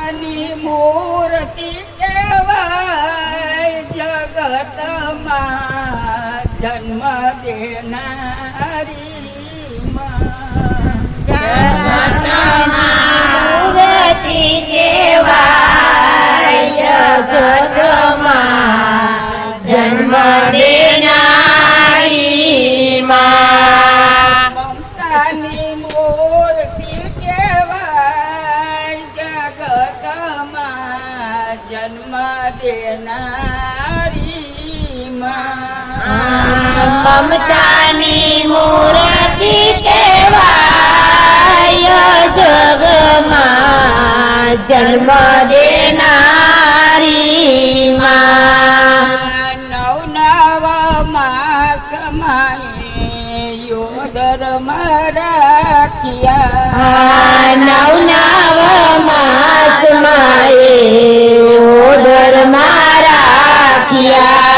મમતાની મૂર્તિ કહેવાય જગતમાં જન્મ દેનારી માં મૂર્તિ કહેવાય જગતમાં જન્મ દેનારી માં મમતાની મૂર્તિ કહેવાય જગતમાં જન્મ દેનારી માં મમતાની મૂર્તિ કહેવાય જગમાં જન્મ દેનારી માં નવ નવ માસ યોદર રાખિયા નવ નવ માસ માં ઓદર માં રાખ્યા